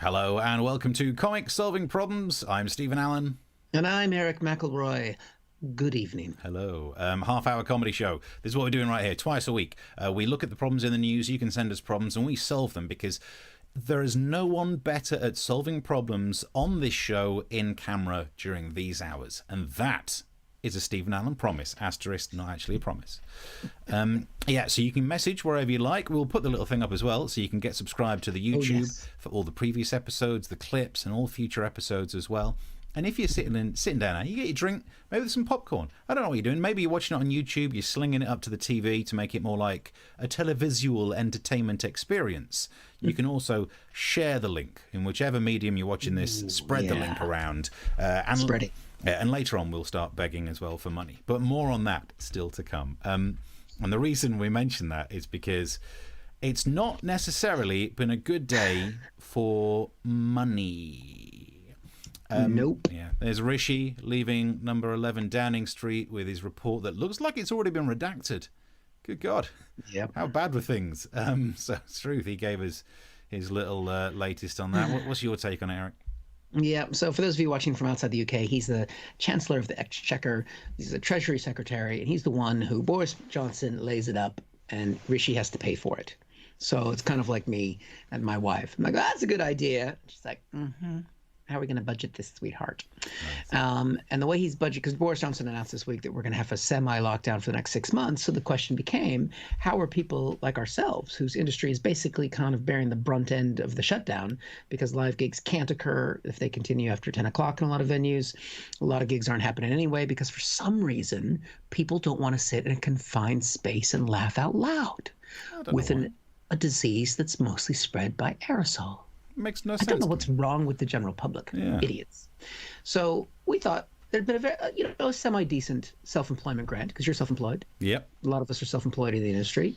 Hello and welcome to Comic Solving Problems. I'm Stephen Allen. And I'm Eric McElroy. Good evening. Hello. Half-hour comedy show. This is what we're doing right here, twice a week. We look at the problems in the news, you can send us problems, and we solve them because there is no one better at solving problems on this show in camera during these hours. And that is a Stephen Allen promise. Asterisk, not actually a promise. Yeah, so you can message wherever you like. We'll put the little thing up as well, so you can get subscribed to the YouTube for all the previous episodes, the clips, and all future episodes as well. And if you're sitting down now, you get your drink, maybe with some popcorn. I don't know what you're doing. Maybe you're watching it on YouTube, you're slinging it up to the TV to make it more like a televisual entertainment experience. You can also share the link in whichever medium you're watching this. Spread the link around. Spread it. And later on, we'll start begging as well for money. But more on that still to come. And the reason we mention that is because it's not necessarily been a good day for money. Nope. Yeah, there's Rishi leaving number 11 Downing Street with his report that looks like it's already been redacted. Good God. Yep. How bad were things? So it's truth. He gave us his little latest on that. What's your take on it, Eric? Yeah, so for those of you watching from outside the UK, he's the Chancellor of the Exchequer, he's the Treasury Secretary, and he's the one who Boris Johnson lays it up, and Rishi has to pay for it. So it's kind of like me and my wife. I'm like, that's a good idea. She's like, how are we going to budget this, sweetheart? Nice. And the way he's budgeted, because Boris Johnson announced this week that we're going to have a semi-lockdown for the next 6 months. So the question became, how are people like ourselves, whose industry is basically kind of bearing the brunt end of the shutdown, because live gigs can't occur if they continue after 10 o'clock in a lot of venues. A lot of gigs aren't happening anyway, because for some reason, people don't want to sit in a confined space and laugh out loud with a disease that's mostly spread by aerosol. Makes no sense. I don't know what's wrong with the general public. Idiots. So we thought there'd been a very, a semi-decent self-employment grant, because you're self-employed. Yep. A lot of us are self-employed in the industry.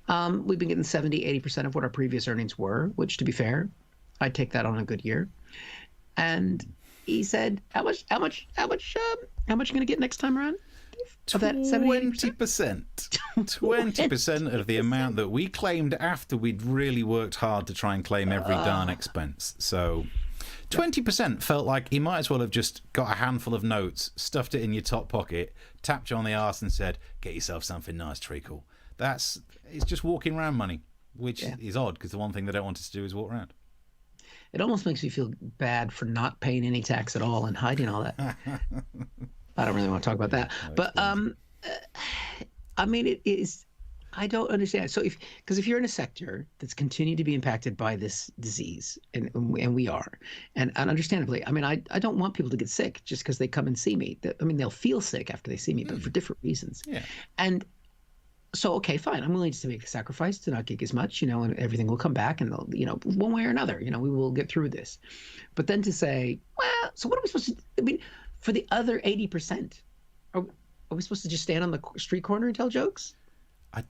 We've been getting 70-80% of what our previous earnings were, which, to be fair, I'd take that on a good year. And he said, how much are you going to get next time around? 20%. 20% of the amount that we claimed after we'd really worked hard to try and claim every darn expense. So 20% felt like he might as well have just got a handful of notes, stuffed it in your top pocket, tapped you on the arse and said, get yourself something nice, treacle. It's just walking around money, which is odd, because the one thing they don't want us to do is walk around. It almost makes me feel bad for not paying any tax at all and hiding all that. I don't really want to talk about that, but I mean, it is. I don't understand. So because if you're in a sector that's continued to be impacted by this disease, and we are, and understandably, I mean, I don't want people to get sick just because they come and see me. I mean, they'll feel sick after they see me, but for different reasons. Yeah. And so, okay, fine. I'm willing to make a sacrifice to not gig as much, and everything will come back, and one way or another, we will get through this. But then to say, well, so what are we supposed to? I mean. For the other 80%, are we supposed to just stand on the street corner and tell jokes?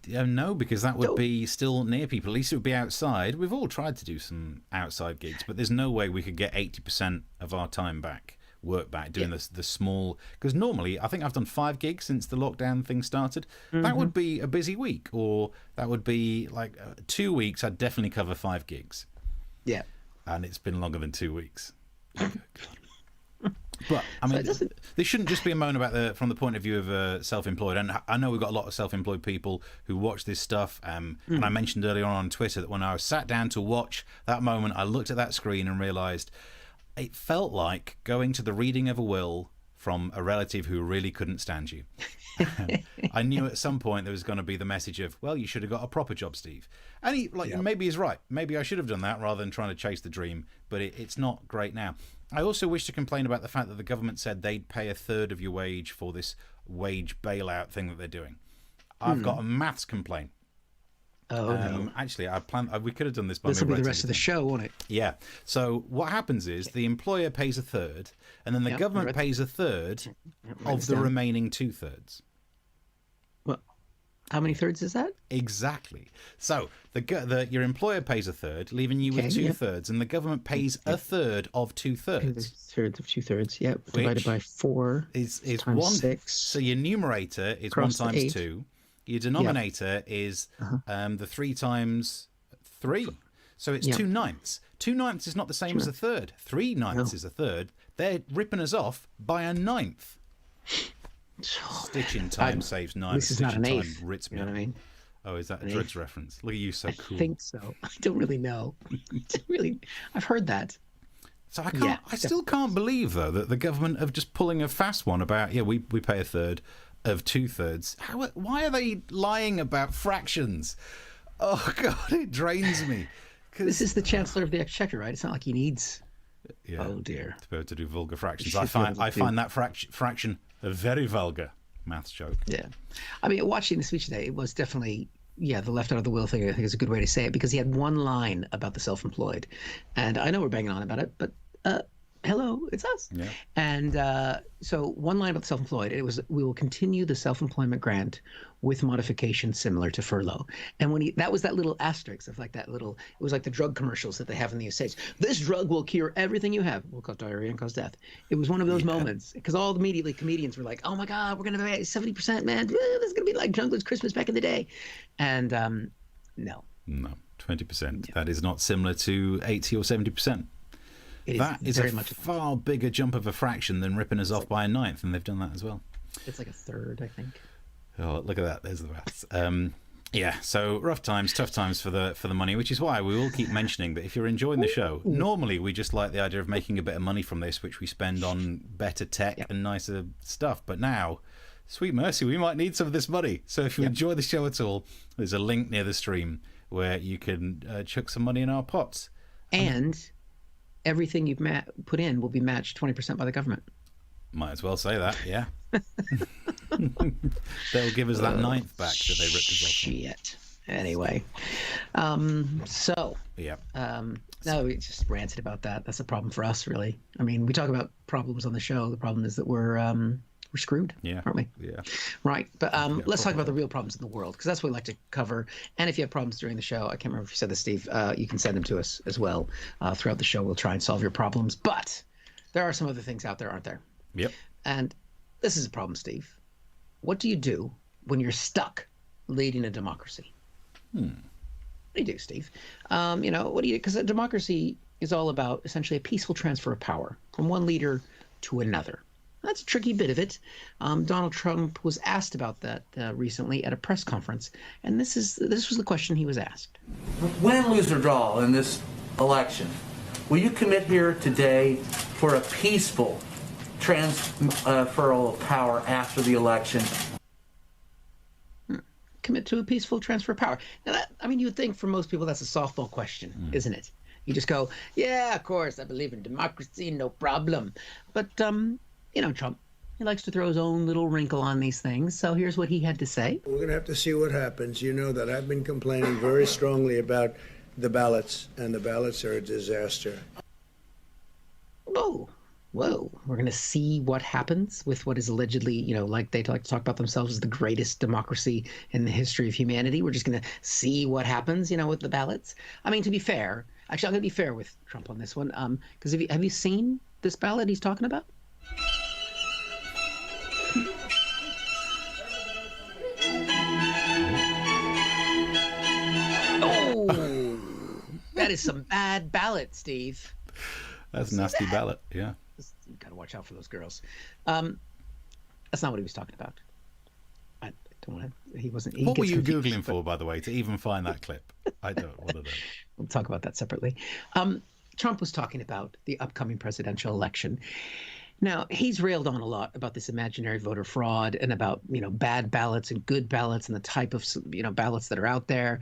No, because that would be still near people. At least it would be outside. We've all tried to do some outside gigs, but there's no way we could get 80% of our time back, work back, doing the small... Because normally, I think I've done 5 gigs since the lockdown thing started. That would be a busy week, or that would be like 2 weeks. I'd definitely cover 5 gigs. Yeah. And it's been longer than 2 weeks. God. But I mean, there shouldn't just be a moan about from the point of view of self-employed. And I know we've got a lot of self-employed people who watch this stuff. And I mentioned earlier on Twitter that when I was sat down to watch that moment, I looked at that screen and realised it felt like going to the reading of a will from a relative who really couldn't stand you. I knew at some point there was going to be the message of, well, you should have got a proper job, Steve. And maybe he's right. Maybe I should have done that rather than trying to chase the dream. But it's not great now. I also wish to complain about the fact that the government said they'd pay a third of your wage for this wage bailout thing that they're doing. I've got a maths complaint. Oh, no. Actually, we could have done this by This will be the rest of the show, won't it? Yeah. So what happens is the employer pays a third, and then the government pays a third of the remaining 2/3. Well, how many thirds is that? Exactly. So your employer pays a third, leaving you with 2/3, and the government pays a third of 2/3. Thirds of 2/3. Yep. Divided by 4 is times 1. 6. So your numerator is 1 times 2. Your denominator is the 3 times 3. So it's 2/9. 2/9 is not the same as a third. 3/9 is a third. They're ripping us off by a ninth. Stitch in time saves 9. This is not an eighth. Ritz you know what I mean? Oh, is that a Drudge reference? Look at you, so cool. I think so. I don't really know. I've heard that. So I still can't believe, though, that the government are just pulling a fast one about, we pay a third of 2/3. Why are they lying about fractions? Oh, God, it drains me. This is the Chancellor of the Exchequer, right? It's not like he needs... Yeah, oh, dear. To be able to do vulgar fractions. I find that fraction a very vulgar maths joke. Yeah. I mean, watching the speech today, it was definitely... Yeah, the left out of the will thing, I think, is a good way to say it, because he had one line about the self-employed. And I know we're banging on about it, but hello, it's us. Yeah. And so one line about the self-employed, it was, we will continue the self-employment grant with modifications similar to furlough. And when that was that little asterisk of like that little, it was like the drug commercials that they have in the States. This drug will cure everything you have. Will cause diarrhea and cause death. It was one of those moments, because all immediately comedians were like, oh my God, we're going to pay 70%, man. This is going to be like Jungler's Christmas back in the day. And no. No, 20%. Yeah. That is not similar to 80 or 70%. That is a far bigger jump of a fraction than ripping us off by a ninth, and they've done that as well. It's like a third, I think. Oh, look at that! There's the maths. Yeah, so rough times, tough times for the money, which is why we all keep mentioning that if you're enjoying the show, normally we just like the idea of making a bit of money from this, which we spend on better tech and nicer stuff. But now, sweet mercy, we might need some of this money. So if you enjoy the show at all, there's a link near the stream where you can chuck some money in our pots. And everything you've put in will be matched 20% by the government. Might as well say that, yeah. They'll give us that ninth back that they ripped us off. Shit. Anyway, so yeah. No, we just ranted about that. That's a problem for us, really. I mean, we talk about problems on the show. The problem is that we're screwed, aren't we? Yeah. Right. But let's talk about the real problems in the world, because that's what we like to cover. And if you have problems during the show, I can't remember if you said this, Steve, you can send them to us as well. Throughout the show, we'll try and solve your problems. But there are some other things out there, aren't there? Yep. And this is a problem, Steve. What do you do when you're stuck leading a democracy? What do you do, Steve? What do you do? Because a democracy is all about essentially a peaceful transfer of power from one leader to another. That's a tricky bit of it. Donald Trump was asked about that recently at a press conference, and this was the question he was asked. Win, lose, or draw in this election, will you commit here today for a peaceful transferal of power after the election? Commit to a peaceful transfer of power. Now, you would think for most people that's a softball question, isn't it? You just go, yeah, of course, I believe in democracy, no problem. But Trump, he likes to throw his own little wrinkle on these things. So here's what he had to say. We're going to have to see what happens. You know that I've been complaining very strongly about the ballots, and the ballots are a disaster. Whoa. We're going to see what happens with what is allegedly, like they like to talk about themselves as the greatest democracy in the history of humanity. We're just going to see what happens, with the ballots. I mean, to be fair, actually, I'm going to be fair with Trump on this one. Because have you seen this ballot he's talking about? Oh, that is some bad ballot, Steve. That's a nasty ballot, yeah. You gotta watch out for those girls. That's not what he was talking about. I don't want to. He wasn't. What were you Googling for, by the way, to even find that clip? I don't. What are those? We'll talk about that separately. Trump was talking about the upcoming presidential election. Now, he's railed on a lot about this imaginary voter fraud and about, bad ballots and good ballots and the type of, ballots that are out there,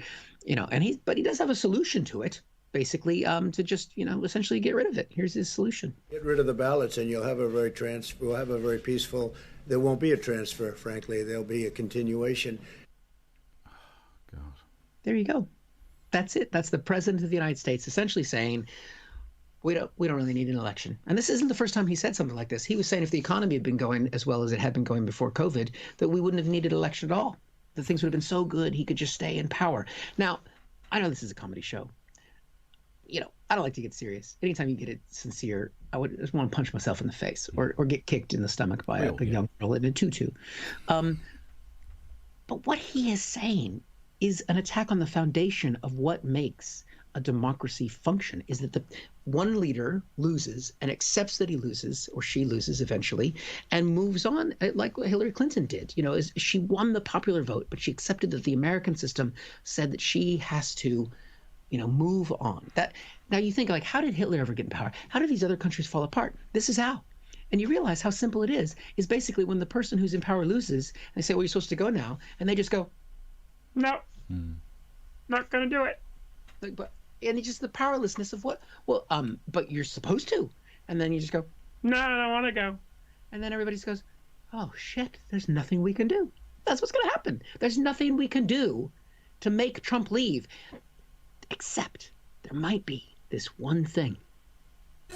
but he does have a solution to it. Basically, to just, essentially get rid of it. Here's his solution. Get rid of the ballots and we'll have a very peaceful, there won't be a transfer, frankly. There'll be a continuation. Oh, God. There you go. That's it. That's the president of the United States essentially saying, we don't really need an election. And this isn't the first time he said something like this. He was saying if the economy had been going as well as it had been going before COVID, that we wouldn't have needed an election at all. That things would have been so good he could just stay in power. Now, I know this is a comedy show. I don't like to get serious. Anytime you get it sincere, I would just want to punch myself in the face or get kicked in the stomach by a young girl in a tutu. But what he is saying is an attack on the foundation of what makes a democracy function, is that the one leader loses and accepts that he loses or she loses eventually and moves on, like what Hillary Clinton did. She won the popular vote, but she accepted that the American system said that she has to, move on. That now you think, like, how did Hitler ever get in power? How did these other countries fall apart? This is how. And you realize how simple it is basically when the person who's in power loses, they say, well, you're supposed to go now. And they just go, no, not going to do it. And it's just the powerlessness of what? Well, but you're supposed to. And then you just go, no, I don't want to go. And then everybody just goes, oh, shit, there's nothing we can do. That's what's going to happen. There's nothing we can do to make Trump leave, except there might be this one thing.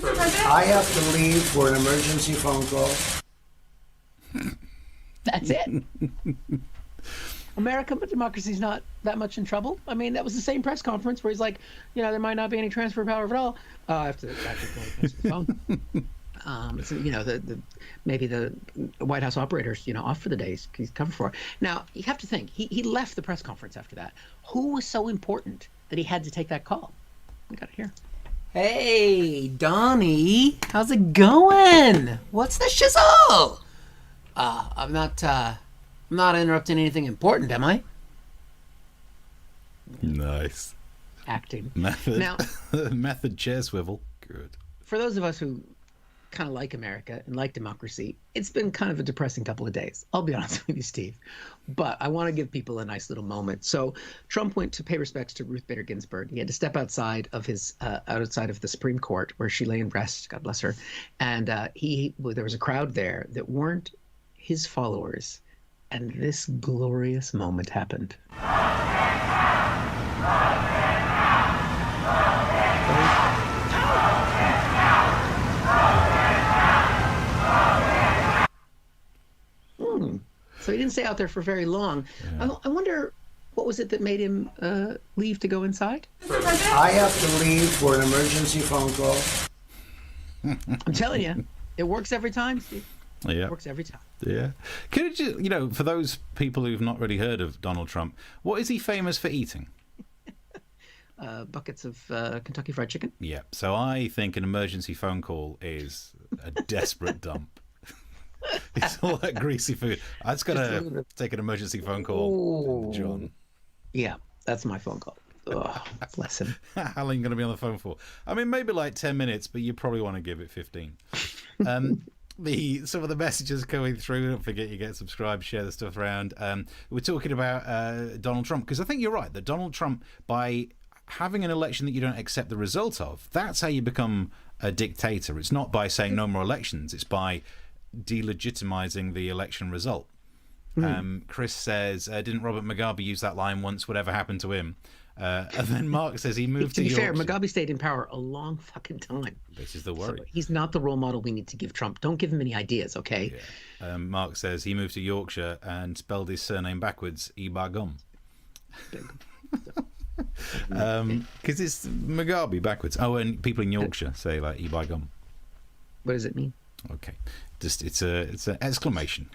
I have to leave for an emergency phone call. That's it. American democracy's not that much in trouble. I mean, that was the same press conference where he's like, there might not be any transfer of power at all. I have to actually the phone. Maybe the White House operator's, off for the day. He's covered for. Now, you have to think, he left the press conference after that. Who was so important that he had to take that call? We got it here. Hey, Donnie, how's it going? What's the shizzle? I'm not interrupting anything important, am I? Nice. Acting. Method. Now, method chair swivel. Good. For those of us who kind of like America and like democracy, it's been kind of a depressing couple of days. I'll be honest with you, Steve. But I want to give people a nice little moment. So Trump went to pay respects to Ruth Bader Ginsburg. He had to step outside of the Supreme Court where she lay in rest, God bless her. And there was a crowd there that weren't his followers. And this glorious moment happened. So he didn't stay out there for very long. Yeah. I wonder, what was it that made him leave to go inside? I have to leave for an emergency phone call. I'm telling you, it works every time, Steve. Yeah. It works every time. Yeah. Could you, for those people who've not really heard of Donald Trump, what is he famous for eating? Buckets of Kentucky Fried Chicken. Yeah. So I think an emergency phone call is a desperate dump. It's all that greasy food. I just got to take an emergency phone call, Ooh. John. Yeah, that's my phone call. Oh, bless him. How long are you going to be on the phone for? I mean, maybe like 10 minutes, but you probably want to give it 15. Some of the messages going through, don't forget you get subscribed, share the stuff around. We're talking about Donald Trump, because I think you're right that Donald Trump, by having an election that you don't accept the result of, that's how you become a dictator. It's not by saying no more elections, it's by delegitimizing the election result. Chris says, didn't Robert Mugabe use that line once? Whatever happened to him? And then Mark says he moved to Yorkshire. To be fair, Mugabe stayed in power a long fucking time. This is the worry. So he's not the role model we need to give Trump. Don't give him any ideas, okay? Yeah. Mark says he moved to Yorkshire and spelled his surname backwards, Ibagum. Because it's Mugabe backwards. Oh, and people in Yorkshire say like Ibagum. What does it mean? Okay. Just it's an exclamation.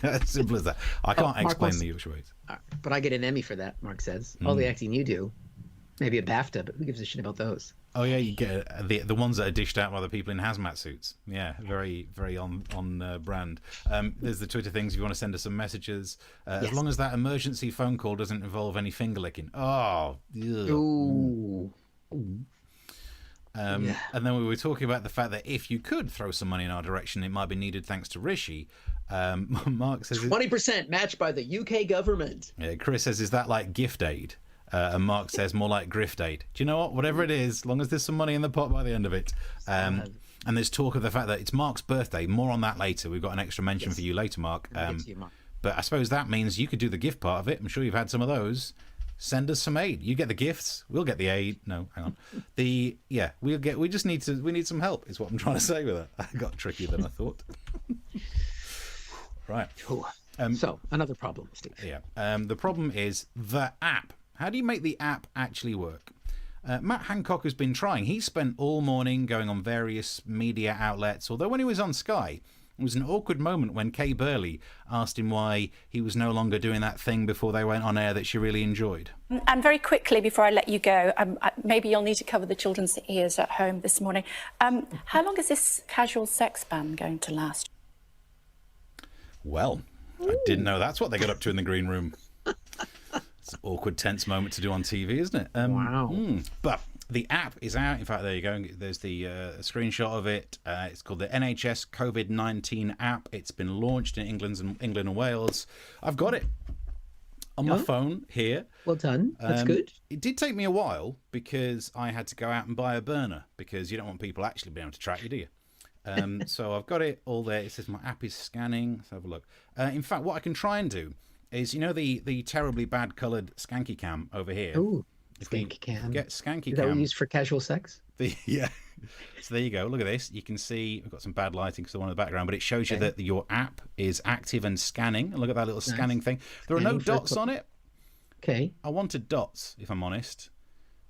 As simple as that. I can't explain the Yorkshire ways. But I get an Emmy for that, Mark says. All the acting you do. Maybe a BAFTA, but who gives a shit about those? Oh yeah, you get the ones that are dished out by the people in hazmat suits. Yeah, very very on brand. There's the Twitter things if you want to send us some messages. Yes. As long as that emergency phone call doesn't involve any finger licking. Oh. Ooh. And then we were talking about the fact that if you could throw some money in our direction, it might be needed thanks to Rishi. Mark says 20% matched by the UK government. Yeah, Chris says, is that like gift aid? And Mark says more like grift aid. Do you know what? Whatever it is, as long as there's some money in the pot by the end of it. And there's talk of the fact that it's Mark's birthday. More on that later. We've got an extra mention for you later, Mark. But I suppose that means you could do the gift part of it. I'm sure you've had some of those. Send us some aid. You get the gifts, we'll get the aid. No, hang on. We need some help is what I'm trying to say with that. I got trickier than I thought. Right. So another problem, Steve. Yeah. The problem is the app. How do you make the app actually work? Matt Hancock has been trying. He spent all morning going on various media outlets, although when he was on Sky, It was an awkward moment when Kay Burley asked him why he was no longer doing that thing before they went on air that she really enjoyed. And very quickly, before I let you go, maybe you'll need to cover the children's ears at home this morning. How long is this casual sex ban going to last? Well, I didn't know that's what they got up to in the green room. It's an awkward, tense moment to do on TV, isn't it? Wow. But the app is out. In fact, there you go. There's the screenshot of it. It's called the NHS COVID-19 app. It's been launched in England and Wales. I've got it on my phone here. Well done. That's good. It did take me a while because I had to go out and buy a burner because you don't want people actually being able to track you, do you? So I've got it all there. It says my app is scanning. Let's have a look. In fact, what I can try and do is, the terribly bad coloured skanky cam over here. Ooh, skanky cam. Get skanky Is that what cam. we use for casual sex? Yeah. So there you go. Look at this. You can see we've got some bad lighting because the one in the background, but it shows you that your app is active and scanning. And look at that little scanning thing. There are no dots on it. Okay. I wanted dots, if I'm honest.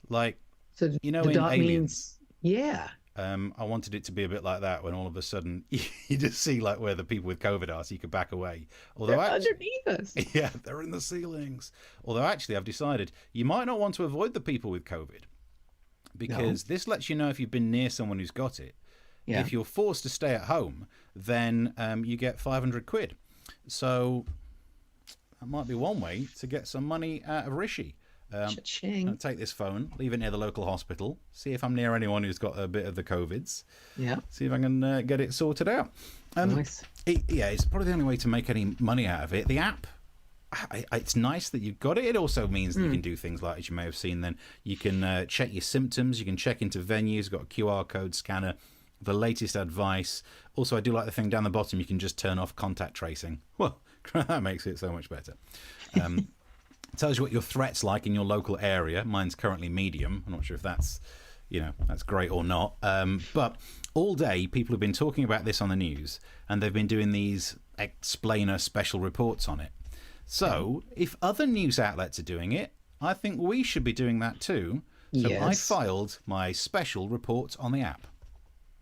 Like, So in dot Aliens. yeah. I wanted it to be a bit like that when all of a sudden you just see like where the people with COVID are, so you could back away. Although They're underneath us. Yeah, they're in the ceilings. Although actually, I've decided you might not want to avoid the people with COVID because this lets you know if you've been near someone who's got it. Yeah. If you're forced to stay at home, then you get 500 quid. So that might be one way to get some money out of Rishi. Cha-ching. I'll take this phone, leave it near the local hospital, see if I'm near anyone who's got a bit of the COVIDs. Yeah. See if I can get it sorted out. Nice. It's probably the only way to make any money out of it. The app, it's nice that you've got it. It also means that you can do things like, as you may have seen, then you can check your symptoms, you can check into venues, got a QR code scanner, the latest advice. Also, I do like the thing down the bottom, you can just turn off contact tracing. Well, that makes it so much better. It tells you what your threat's like in your local area. Mine's currently medium. I'm not sure if that's great or not. But all day, people have been talking about this on the news, and they've been doing these explainer special reports on it. So, if other news outlets are doing it, I think we should be doing that too. So Yes. I filed my special report on the app.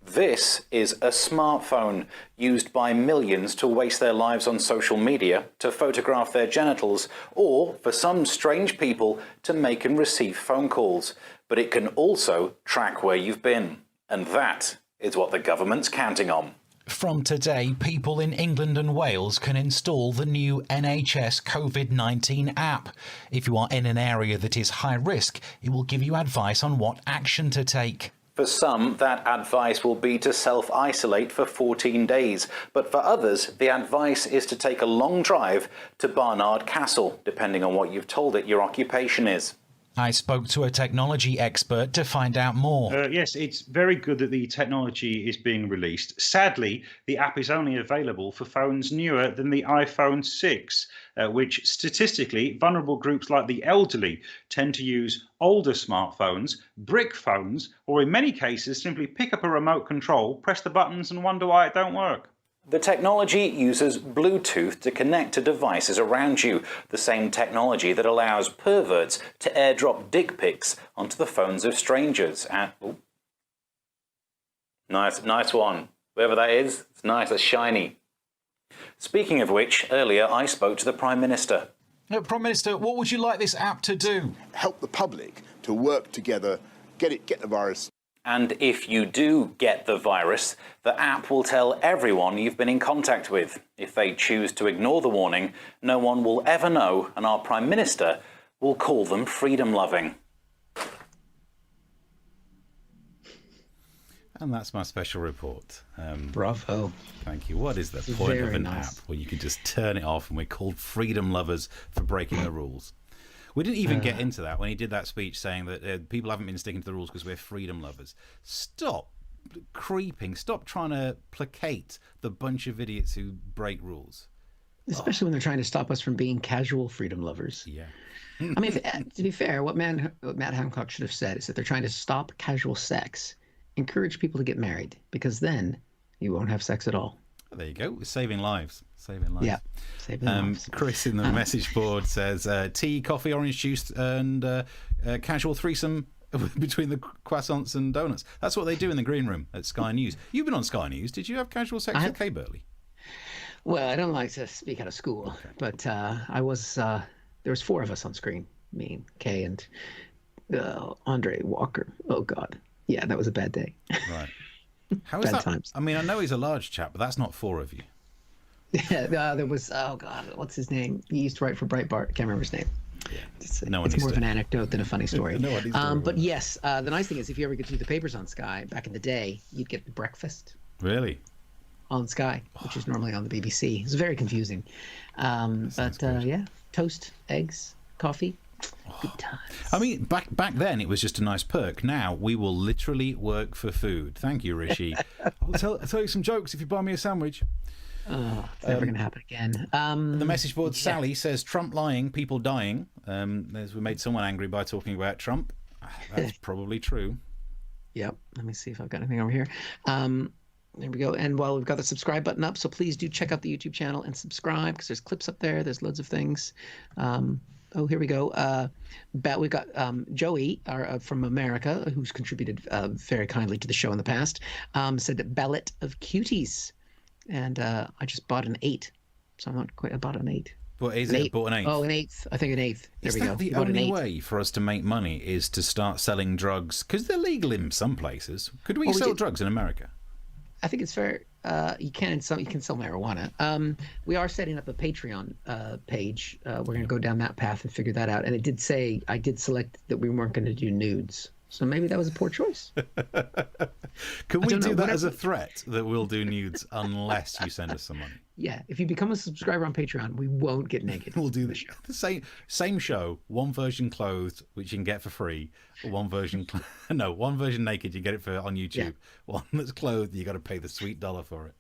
This is a smartphone used by millions to waste their lives on social media, to photograph their genitals, or for some strange people to make and receive phone calls. But it can also track where you've been. And that is what the government's counting on. From today, people in England and Wales can install the new NHS COVID-19 app. If you are in an area that is high risk, it will give you advice on what action to take. For some, that advice will be to self-isolate for 14 days. But for others, the advice is to take a long drive to Barnard Castle, depending on what you've told it your occupation is. I spoke to a technology expert to find out more. Yes, it's very good that the technology is being released. Sadly, the app is only available for phones newer than the iPhone 6, which statistically, vulnerable groups like the elderly tend to use older smartphones, brick phones, or in many cases simply pick up a remote control, press the buttons and wonder why it don't work. The technology uses Bluetooth to connect to devices around you, the same technology that allows perverts to airdrop dick pics onto the phones of strangers. Nice one. Whoever that is, it's nice, it's shiny. Speaking of which, earlier I spoke to the Prime Minister. Prime Minister, what would you like this app to do? Help the public to work together, get the virus. And if you do get the virus, the app will tell everyone you've been in contact with. If they choose to ignore the warning, no one will ever know, and our Prime Minister will call them freedom-loving. And that's my special report. Bravo. Thank you. What is the point of an nice. app where you can just turn it off and we're called freedom lovers for breaking the rules? We didn't even get into that when he did that speech saying that people haven't been sticking to the rules because we're freedom lovers. Stop creeping. Stop trying to placate the bunch of idiots who break rules. Especially when they're trying to stop us from being casual freedom lovers. Yeah. I mean, to be fair, what Matt Hancock should have said is that they're trying to stop casual sex, encourage people to get married, because then you won't have sex at all. There you go. We're saving lives. Saving lives. Yeah, saving lives. Chris in the message board says tea, coffee, orange juice, and casual threesome between the croissants and donuts. That's what they do in the green room at Sky News. You've been on Sky News. Did you have casual sex with Kay Burley? Well, I don't like to speak out of school, but I was. There was 4 of us on screen. Me, Kay, and Andre Walker. Oh God, yeah, that was a bad day. Right. How is Bad that? times. I mean, I know he's a large chap, but that's not 4 of you. Yeah, there was. Oh God, what's his name? He used to write for Breitbart. Can't remember his name. It's No one more needs of to. an anecdote than a funny story. No one needs to But yes, the nice thing is, if you ever get to do the papers on Sky, back in the day, you'd get the breakfast Really? on Sky, which is normally on the BBC. It's very confusing. But yeah, toast, eggs, coffee. Good times. I mean, back then it was just a nice perk. Now we will literally work for food. Thank you, Rishi. I'll tell you some jokes if you buy me a sandwich. Oh, it's never going to happen again. The message board, Sally says, Trump lying, people dying. We made someone angry by talking about Trump. That's probably true. Yep. Let me see if I've got anything over here. There we go. And while we've got the subscribe button up, so please do check out the YouTube channel and subscribe, because there's clips up there. There's loads of things. Oh, here we go. We've got Joey from America, who's contributed very kindly to the show in the past, said ballot of cuties. And I just bought an 8. So I'm not quite. I bought an 8. What is it? Bought an 8? Oh, an 8th. I think an 8th. There Is we that go. the only way for us to make money is to start selling drugs? Because they're legal in some places. Could we sell drugs in America? I think it's fair. You can sell marijuana. We are setting up a Patreon page. We're going to go down that path and figure that out. And it did say I did select that we weren't going to do nudes. So maybe that was a poor choice. Can we do that as a threat that we'll do nudes unless you send us some money? Yeah, if you become a subscriber on Patreon, we won't get naked. We'll do the same show, one version clothed, which you can get for free, one version one version naked, you get it on YouTube. Yeah. One that's clothed, you got to pay the sweet dollar for it.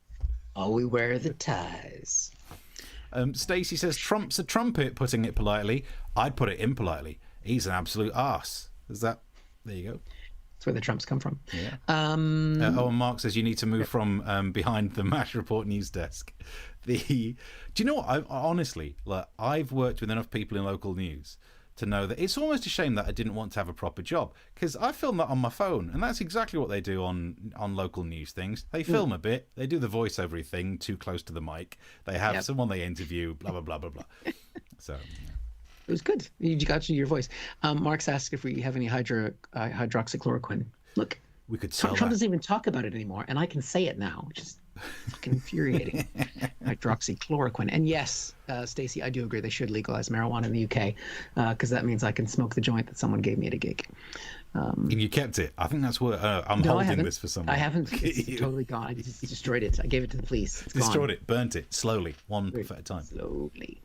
Oh, we wear the ties. Stacey says Trump's a trumpet, putting it politely. I'd put it impolitely. He's an absolute arse. Is that? There you go. That's where the Trumps come from. Yeah. And Mark says you need to move from behind the MASH Report news desk. Do you know what? Honestly, I've worked with enough people in local news to know that it's almost a shame that I didn't want to have a proper job, because I film that on my phone, and that's exactly what they do on local news things. They film a bit, they do the voiceover thing too close to the mic, they have someone they interview, blah blah blah blah blah. So. Yeah. It was good. You got your voice. Mark's asked if we have any hydroxychloroquine. Look, we could sell Trump doesn't even talk about it anymore, and I can say it now, which is fucking infuriating. Hydroxychloroquine. And yes, Stacey, I do agree they should legalize marijuana in the UK, because that means I can smoke the joint that someone gave me at a gig. And you kept it. I think that's what I'm holding this for someone. I haven't. It's totally gone. I just destroyed it. I gave it to the police. It's destroyed gone. It, burnt it slowly, one puff at a time. Slowly.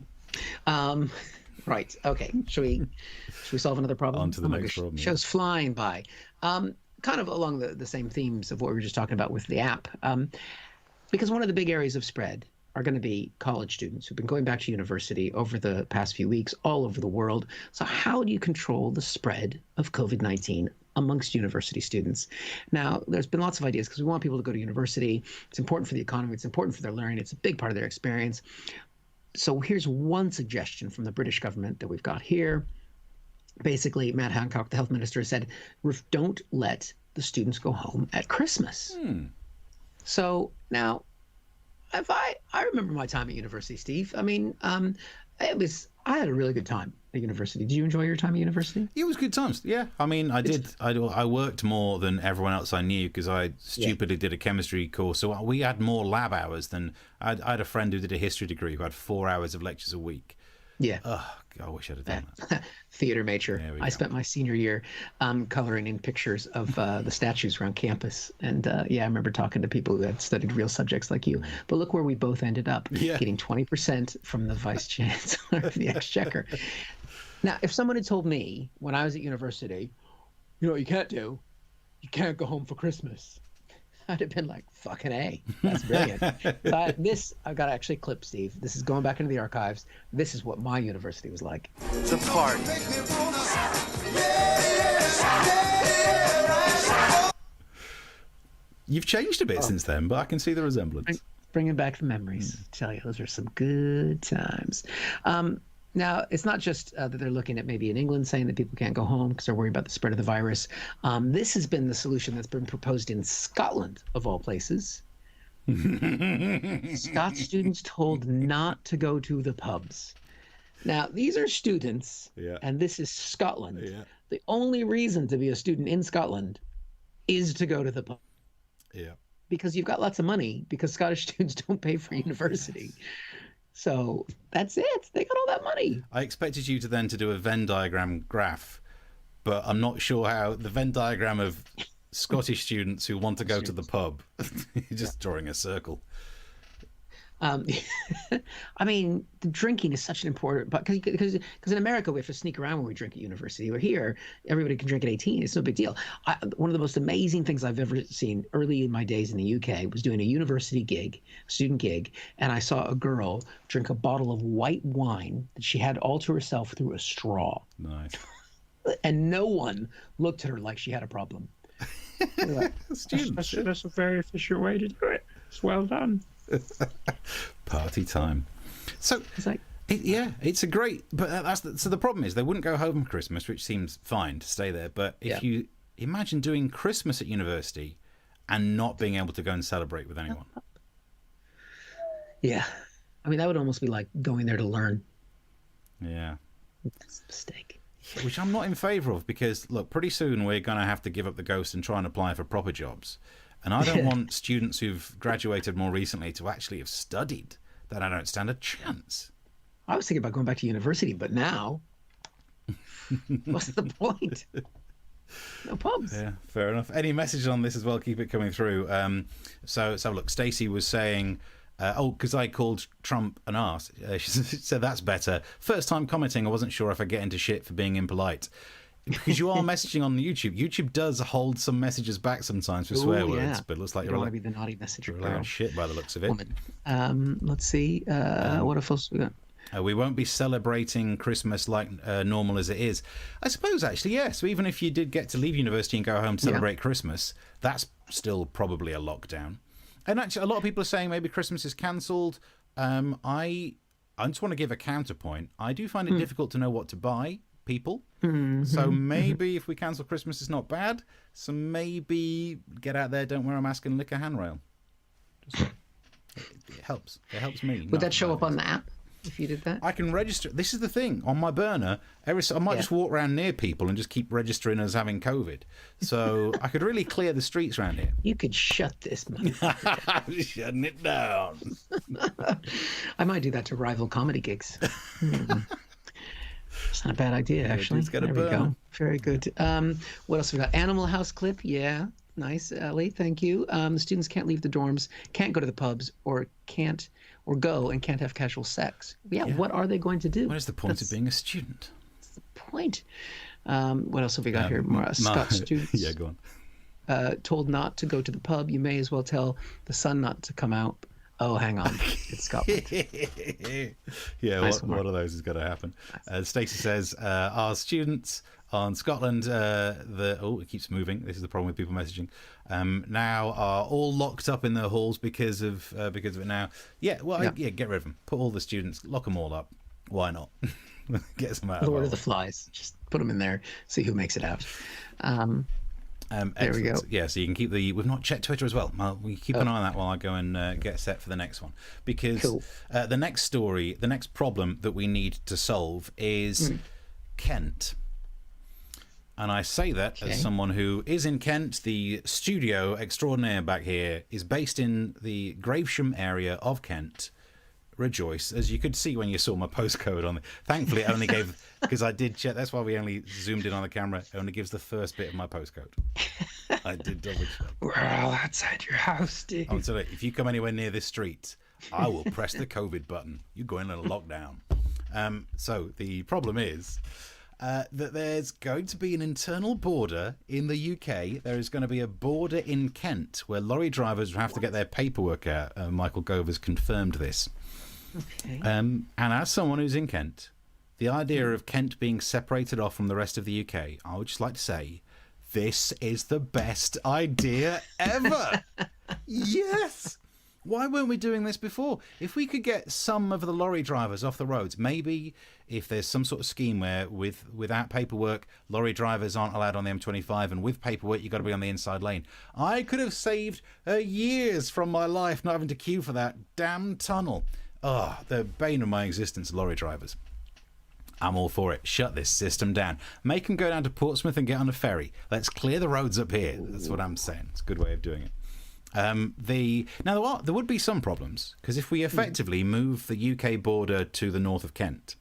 Right. Okay. Should we solve another problem? On to the next problem. Show's flying by. Kind of along the same themes of what we were just talking about with the app. Because one of the big areas of spread are going to be college students who've been going back to university over the past few weeks all over the world. So how do you control the spread of COVID-19 amongst university students? Now, there's been lots of ideas, because we want people to go to university. It's important for the economy. It's important for their learning. It's a big part of their experience. So here's one suggestion from the British government that we've got here. Basically, Matt Hancock, the health minister, said, don't let the students go home at Christmas. So now, I remember my time at university, Steve. I mean, I had a really good time at university. Did you enjoy your time at university? It was good times. Yeah, I mean, I did. I worked more than everyone else I knew, because I stupidly did a chemistry course. So we had more lab hours than I had a friend who did a history degree who had 4 hours of lectures a week. Yeah. Oh, I wish I'd have done that. Theater major. I spent my senior year coloring in pictures of the statues around campus. And I remember talking to people who had studied real subjects like you. But look where we both ended up, getting 20% from the vice chancellor of the exchequer. Now, if someone had told me when I was at university, you know what you can't do? You can't go home for Christmas. I'd have been like, fucking A. That's brilliant. I've got to actually clip, Steve. This is going back into the archives. This is what my university was like. The party. You've changed a bit since then, but I can see the resemblance. Bringing back the memories. I tell you, those are some good times. Now, it's not just that they're looking at maybe in England saying that people can't go home because they're worried about the spread of the virus. This has been the solution that's been proposed in Scotland, of all places, Scots students told not to go to the pubs. Now, these are students, and this is Scotland. Yeah. The only reason to be a student in Scotland is to go to the pub. Yeah. Because you've got lots of money, because Scottish students don't pay for university. So that's it. They got all that money. I expected you to then to do a Venn diagram graph, but I'm not sure how the Venn diagram of Scottish students who want to go to the pub. You're just drawing a circle. I mean, the drinking is such an important, but because in America we have to sneak around when we drink at university. We're here, everybody can drink at 18. It's no big deal. One of the most amazing things I've ever seen early in my days in the UK was doing a university gig, student gig, and I saw a girl drink a bottle of white wine that she had all to herself through a straw. Nice. And no one looked at her like she had a problem. Like, Students. That's a very efficient way to do it. It's well done. Party time. So it's like, it's a great. But so the problem is they wouldn't go home for Christmas, which seems fine to stay there. But if you imagine doing Christmas at university and not being able to go and celebrate with anyone. Yeah, I mean that would almost be like going there to learn. Yeah, it's a mistake. Which I'm not in favour of, because look, pretty soon we're going to have to give up the ghost and try and apply for proper jobs. And I don't want students who've graduated more recently to actually have studied. Then I don't stand a chance. I was thinking about going back to university, but now, what's the point? No pubs. Yeah, fair enough. Any messages on this as well? Keep it coming through. So look, Stacey was saying, because I called Trump an arse. She said that's better. First time commenting, I wasn't sure if I get into shit for being impolite. Because you are messaging on YouTube. YouTube does hold some messages back sometimes for swear words, but it looks like you don't want to be the naughty messenger girl. Shit by the looks of it. Woman. Let's see. What else we got? We won't be celebrating Christmas like normal as it is. I suppose, actually, yes. So even if you did get to leave university and go home to celebrate Christmas, that's still probably a lockdown. And actually, a lot of people are saying maybe Christmas is cancelled. I just want to give a counterpoint. I do find it difficult to know what to buy, people. So maybe if we cancel Christmas, it's not bad. So maybe get out there, don't wear a mask, and lick a handrail. It helps. It helps me. Would that show up on the app if you did that? I can register. This is the thing. On my burner, I might just walk around near people and just keep registering as having COVID. So I could really clear the streets around here. You could shut this, man. Shutting it down. I might do that to rival comedy gigs. It's not a bad idea, actually. There we go. Very good. What else have we got? Animal House clip. Yeah. Nice, Ellie. Thank you. The students can't leave the dorms, can't go to the pubs, or go and can't have casual sex. Yeah. What are they going to do? What is the point of being a student? That's the point. What else have we got here? More Scott students. Yeah, go on. Told not to go to the pub. You may as well tell the sun not to come out. Oh, hang on. It's Scotland. Yeah, nice one of those is going to happen. Stacey says, our students on Scotland, it keeps moving. This is the problem with people messaging. Now are all locked up in their halls because of it now. Yeah, well, get rid of them. Put all the students, lock them all up. Why not? Get some out. Lord of the Flies. Just put them in there. See who makes it out. There we go. Yeah, so you can keep we've not checked Twitter as well. We keep an eye on that while I go and get set for the next one. Because the next story, the next problem that we need to solve is Kent. And I say that as someone who is in Kent. The studio extraordinaire back here is based in the Gravesham area of Kent. Rejoice, as you could see when you saw my postcode on it. Thankfully, it only gave, because I did check, that's why we only zoomed in on the camera, it only gives the first bit of my postcode. I did double check. We're all outside your house, Steve. I'm sorry, if you come anywhere near this street, I will press the COVID button. You go in a lockdown. So the problem is that there's going to be an internal border in the UK. There is going to be a border in Kent where lorry drivers have to get their paperwork out. Michael Gove has confirmed this. Okay. And as someone who's in Kent, the idea of Kent being separated off from the rest of the UK, I would just like to say, this is the best idea ever. Yes. Why weren't we doing this before? If we could get some of the lorry drivers off the roads, maybe if there's some sort of scheme where without paperwork, lorry drivers aren't allowed on the M25, and with paperwork, you've got to be on the inside lane. I could have saved years from my life not having to queue for that damn tunnel. Oh, the bane of my existence, lorry drivers. I'm all for it. Shut this system down. Make them go down to Portsmouth and get on a ferry. Let's clear the roads up here. That's what I'm saying. It's a good way of doing it. Now there would be some problems, because if we effectively move the UK border to the north of Kent,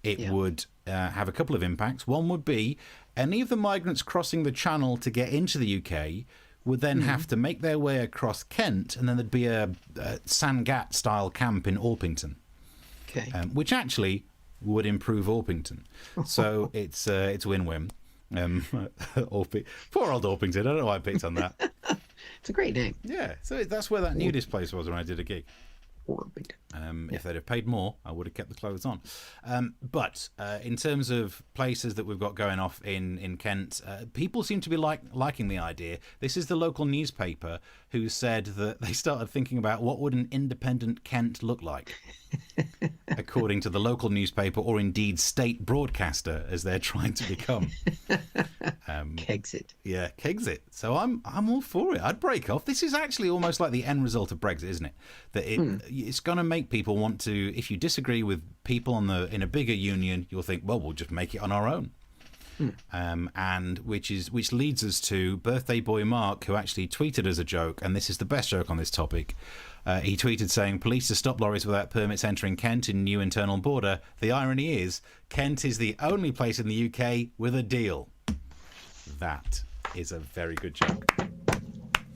it would have a couple of impacts. One would be any of the migrants crossing the channel to get into the UK would then have to make their way across Kent, and then there'd be a Sangat style camp in Orpington, which actually would improve Orpington. So it's win-win. Poor old Orpington. I don't know why I picked on that. It's a great name. Yeah, so that's where that nudist place was when I did a gig. If they'd have paid more, I would have kept the clothes on. But in terms of places that we've got going off in Kent, people seem to be liking the idea. This is the local newspaper who said that they started thinking about what would an independent Kent look like, according to the local newspaper, or indeed state broadcaster, as they're trying to become. Kegsit. Yeah, Kegsit. So I'm all for it. I'd break off. This is actually almost like the end result of Brexit, isn't it? That it's going to make people want to, if you disagree with people in a bigger union, you'll think, well, we'll just make it on our own. And which leads us to birthday boy Mark, who actually tweeted as a joke, and this is the best joke on this topic. He tweeted saying, police to stop lorries without permits entering Kent in new internal border. The irony is, Kent is the only place in the UK with a deal. That is a very good joke.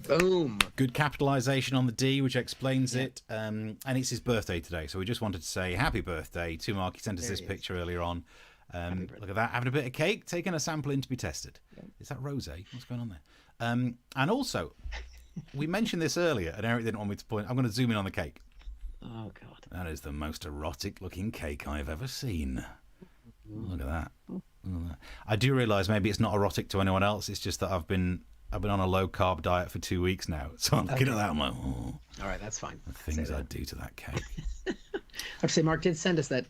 Boom. Good capitalisation on the D, which explains it. And it's his birthday today, so we just wanted to say happy birthday to Mark. He sent us this picture earlier on. Look at that, having a bit of cake, taking a sample in to be tested. Is that rosé? What's going on there? And also, we mentioned this earlier, and Eric didn't want me to point. I'm going to zoom in on the cake. Oh, God. That is the most erotic-looking cake I've ever seen. Look at that. I do realise maybe it's not erotic to anyone else. It's just that I've been on a low-carb diet for 2 weeks now, so I'm looking at that. I'm like, oh. All right, that's fine. The things I'd do to that cake. I have to say, Mark did send us that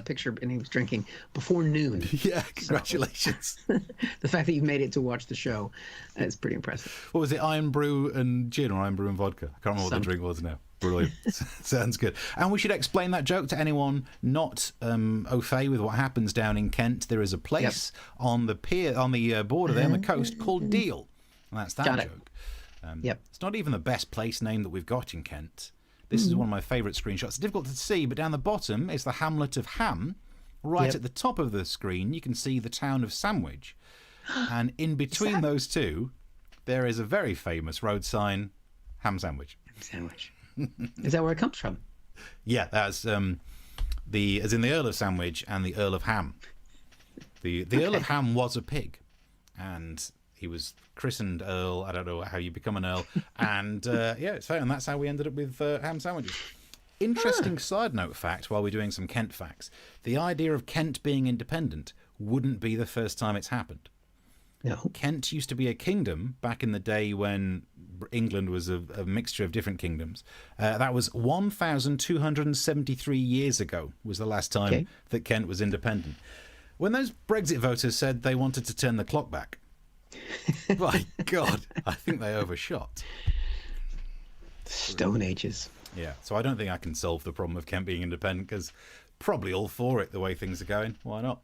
picture, and he was drinking before noon. Yeah, congratulations. So, the fact that you made it to watch the show is pretty impressive. What was it, Iron Brew and gin, or Iron Brew and vodka? I can't remember what the drink was now. Brilliant. Sounds good. And we should explain that joke to anyone not au fait with what happens down in Kent. There is a place on the pier, on the border there on the coast, called Deal. And that's that joke. It's not even the best place name that we've got in Kent. This is one of my favourite screenshots. It's difficult to see, but down the bottom is the hamlet of Ham. Right at the top of the screen, you can see the town of Sandwich. And in between those two, there is a very famous road sign, Ham Sandwich. Sandwich. Is that where it comes from? Yeah, that's as in the Earl of Sandwich and the Earl of Ham. The Earl of Ham was a pig, and he was christened Earl. I don't know how you become an Earl. And it's fair, and that's how we ended up with ham sandwiches. Interesting side note fact, while we're doing some Kent facts, the idea of Kent being independent wouldn't be the first time it's happened. No. Kent used to be a kingdom back in the day when England was a mixture of different kingdoms. That was 1,273 years ago was the last time that Kent was independent. When those Brexit voters said they wanted to turn the clock back, my God, I think they overshot. Stone Ages. Yeah, so I don't think I can solve the problem of Kent being independent, because probably all for it the way things are going. Why not?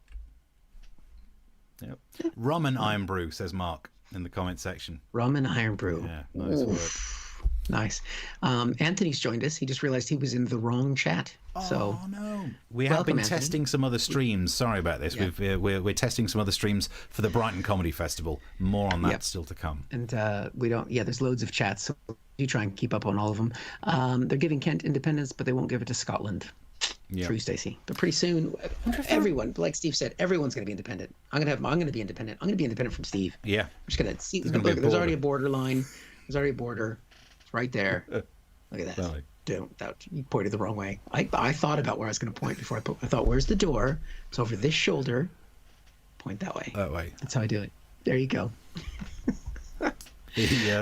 Yep. Rum and Iron Brew, says Mark in the comment section. Rum and Iron Brew. Yeah, nice word. Nice. Anthony's joined us. He just realized he was in the wrong chat. So no. We have been Anthony. testing some other streams. Sorry about this. Yeah. We're testing some other streams for the Brighton Comedy Festival. More on that still to come. And we don't. Yeah, there's loads of chats. So you try and keep up on all of them. They're giving Kent independence, but they won't give it to Scotland. Yep. True, Stacey. But pretty soon, everyone, like Steve said, everyone's going to be independent. I'm going to be independent. I'm going to be independent from Steve. Yeah. I'm just going to see. There's already a border line. There's already a border. It's right there. Look at that. Really? You pointed the wrong way. I thought about where I was going to point before I thought, where's the door? It's over this shoulder. Point that way. That way. That's how I do it. There you go.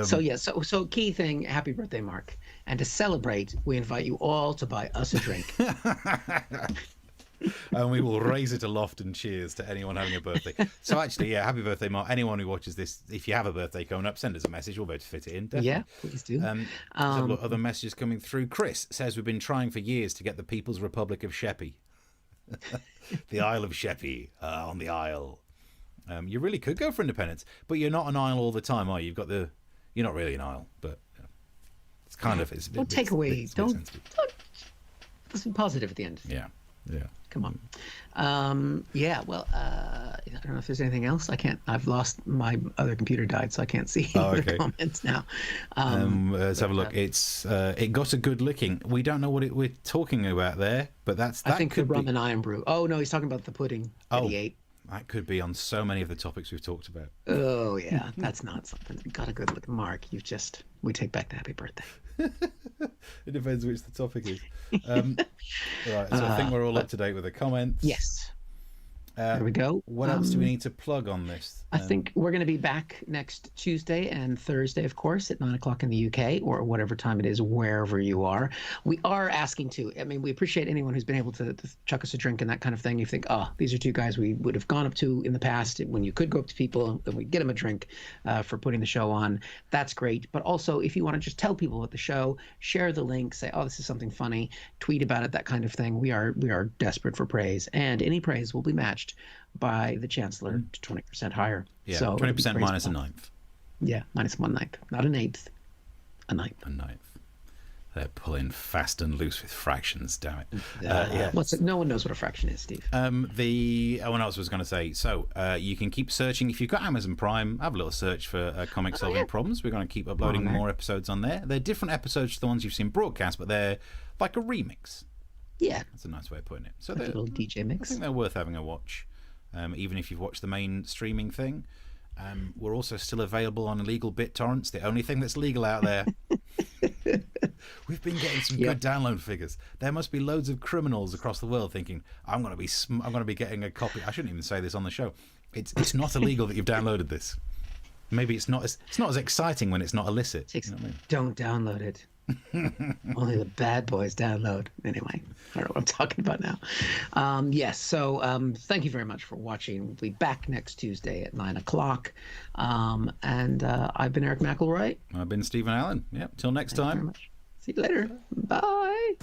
So key thing. Happy birthday, Mark. And to celebrate, we invite you all to buy us a drink. And we will raise it aloft and cheers to anyone having a birthday. So actually, yeah, happy birthday, Mark. Anyone who watches this, if you have a birthday coming up, send us a message. We'll be able to fit it in. Definitely. Yeah, please do. There's a lot of other messages coming through. Chris says we've been trying for years to get the People's Republic of Sheppey. The Isle of Sheppey, on the Isle. You really could go for independence, but you're not an isle all the time, are you? You're not really an isle, but it's kind of. It's don't take away. Don't. Let's be positive at the end. Yeah. Come on. Yeah. Well, I don't know if there's anything else. I've lost my other computer died, so I can't see the comments now. Let's have a look. It got a good licking. We don't know what we're talking about there, but that I think could the rum be... and iron brew. Oh no, he's talking about the pudding that he ate. That could be on so many of the topics we've talked about. Oh yeah, that's not something. Got a good look, Mark. We take back the happy birthday. It depends which the topic is. Right, so I think we're all up to date with the comments. Yes. There we go. What else do we need to plug on this? I think we're going to be back next Tuesday and Thursday, of course, at 9 o'clock in the UK or whatever time it is, wherever you are. We are asking to. I mean, we appreciate anyone who's been able to chuck us a drink and that kind of thing. You think, these are two guys we would have gone up to in the past when you could go up to people and we get them a drink for putting the show on. That's great. But also, if you want to just tell people about the show, share the link, say, this is something funny, tweet about it, that kind of thing. We are desperate for praise, and any praise will be matched by the Chancellor to 20% higher. Yeah, so 20% minus a ninth. Yeah, minus 1/9, not an eighth, a ninth. A ninth. They're pulling fast and loose with fractions, damn it. What's it? No one knows what a fraction is, Steve. What else was going to say? So you can keep searching. If you've got Amazon Prime, have a little search for Comic Solving Problems. We're going to keep uploading more episodes on there. They're different episodes to the ones you've seen broadcast, but they're like a remix. Yeah. That's a nice way of putting it. So like a little DJ mix. I think they're worth having a watch, even if you've watched the main streaming thing. We're also still available on illegal BitTorrents, the only thing that's legal out there. We've been getting some good download figures. There must be loads of criminals across the world thinking, I'm going to be getting a copy. I shouldn't even say this on the show. It's not illegal that you've downloaded this. Maybe it's not as exciting when it's not illicit. You know what I mean? Don't download it. Only the bad boys download. Anyway, I don't know what I'm talking about now. Yes, so thank you very much for watching. We'll be back next Tuesday at 9 o'clock. And I've been Eric McElroy. I've been Stephen Allen. Yep, till next time. See you later. Bye.